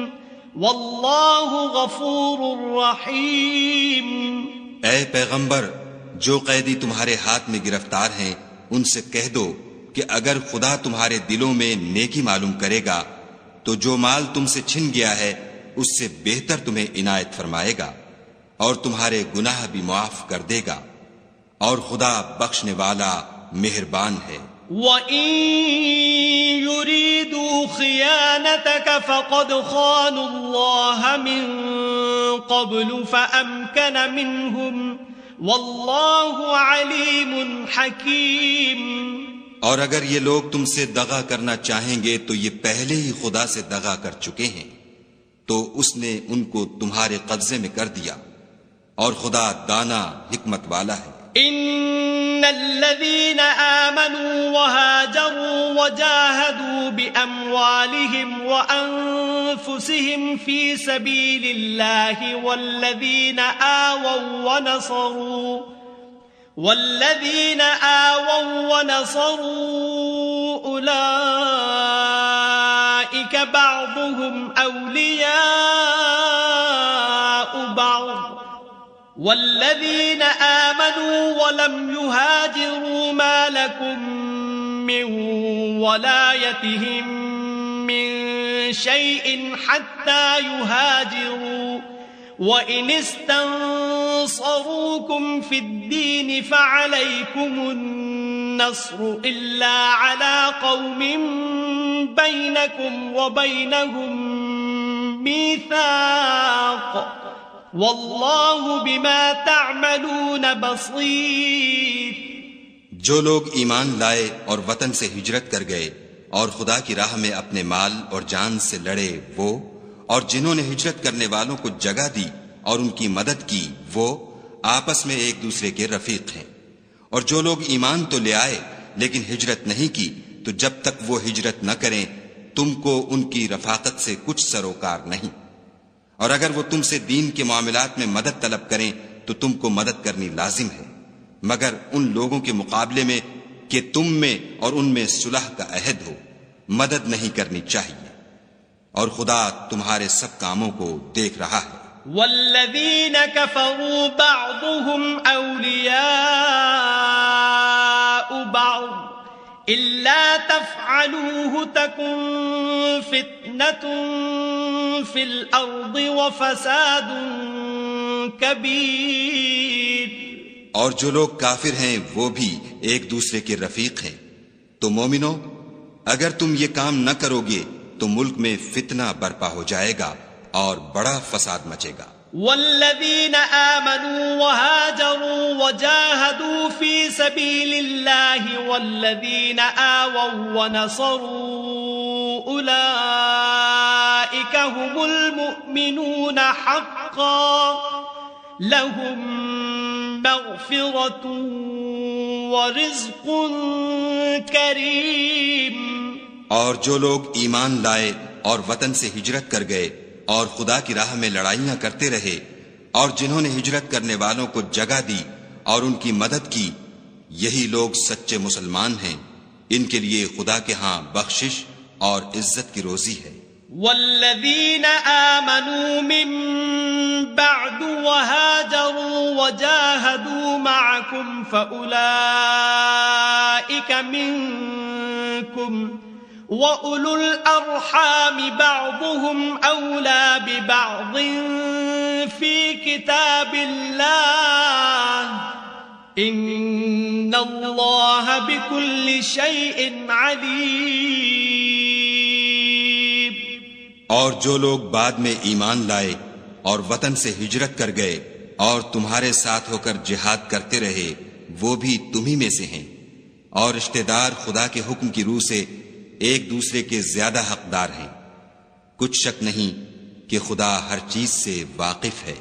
Speaker 1: واللہ غفور رحیم۔
Speaker 2: اے پیغمبر، جو قیدی تمہارے ہاتھ میں گرفتار ہیں ان سے کہہ دو کہ اگر خدا تمہارے دلوں میں نیکی معلوم کرے گا تو جو مال تم سے چھن گیا ہے اس سے بہتر تمہیں عنایت فرمائے گا اور تمہارے گناہ بھی معاف کر دے گا، اور خدا بخشنے والا مہربان ہے۔
Speaker 1: وَإِن يُرِيدُوا خِيَانَتَكَ فَقَدْ خَانُوا اللَّهَ مِن قَبْلُ فَأَمْكَنَ مِنْهُمْ وَاللَّهُ عَلِيمٌ حَكِيمٌ۔
Speaker 2: اور اگر یہ لوگ تم سے دغا کرنا چاہیں گے تو یہ پہلے ہی خدا سے دغا کر چکے ہیں، تو اس نے ان کو تمہارے قبضے میں کر دیا، اور خدا دانا حکمت والا ہے۔
Speaker 1: ان الذين آمنوا وهاجروا وجاهدوا بأموالهم وأنفسهم في سبيل الله والذين آووا ونصروا أولئك بعضهم أولياء بعض والذين آمنوا ولم يهاجروا ما لكم من ولايتهم من شيء حتى يهاجروا وإن استنصروكم في الدين فعليكم النصر إلا على قوم بينكم وبينهم ميثاق واللہ بما تعملون بصیر۔
Speaker 2: جو لوگ ایمان لائے اور وطن سے ہجرت کر گئے اور خدا کی راہ میں اپنے مال اور جان سے لڑے وہ، اور جنہوں نے ہجرت کرنے والوں کو جگہ دی اور ان کی مدد کی وہ آپس میں ایک دوسرے کے رفیق ہیں۔ اور جو لوگ ایمان تو لے آئے لیکن ہجرت نہیں کی تو جب تک وہ ہجرت نہ کریں تم کو ان کی رفاقت سے کچھ سروکار نہیں، اور اگر وہ تم سے دین کے معاملات میں مدد طلب کریں تو تم کو مدد کرنی لازم ہے، مگر ان لوگوں کے مقابلے میں کہ تم میں اور ان میں صلح کا عہد ہو مدد نہیں کرنی چاہیے، اور خدا تمہارے سب کاموں کو دیکھ رہا ہے۔
Speaker 1: والذین کفروا بعضهم اولیاء بعض الا تفعلوه تکن فتنة فی الارض وفساد کبیر۔
Speaker 2: اور جو لوگ کافر ہیں وہ بھی ایک دوسرے کے رفیق ہیں، تو مومنو اگر تم یہ کام نہ کرو گے تو ملک میں فتنہ برپا ہو جائے گا اور بڑا فساد مچے گا۔
Speaker 1: والذین آمنوا وهاجروا وجاهدوا في سبيل الله والذین آووا ونصروا أولئك هم المؤمنون حقا لهم مغفرة ورزق کریم۔
Speaker 2: اور جو لوگ ایمان لائے اور وطن سے ہجرت کر گئے اور خدا کی راہ میں لڑائیاں کرتے رہے اور جنہوں نے ہجرت کرنے والوں کو جگہ دی اور ان کی مدد کی، یہی لوگ سچے مسلمان ہیں، ان کے لیے خدا کے ہاں بخشش اور عزت کی روزی ہے۔
Speaker 1: والذین آمنوا من بعد وهاجروا وجاهدوا معكم فأولئك منكم وَأُولُو الْأَرْحَامِ بَعْضُهُمْ أَوْلَى بِبَعْضٍ فِي كِتَابِ اللَّهِ إِنَّ اللَّهَ بِكُلِّ شَيْءٍ عَلِيمٌ۔
Speaker 2: اور جو لوگ بعد میں ایمان لائے اور وطن سے ہجرت کر گئے اور تمہارے ساتھ ہو کر جہاد کرتے رہے وہ بھی تمہیں میں سے ہیں، اور رشتہ دار خدا کے حکم کی روح سے ایک دوسرے کے زیادہ حقدار ہیں، کچھ شک نہیں کہ خدا ہر چیز سے واقف ہے۔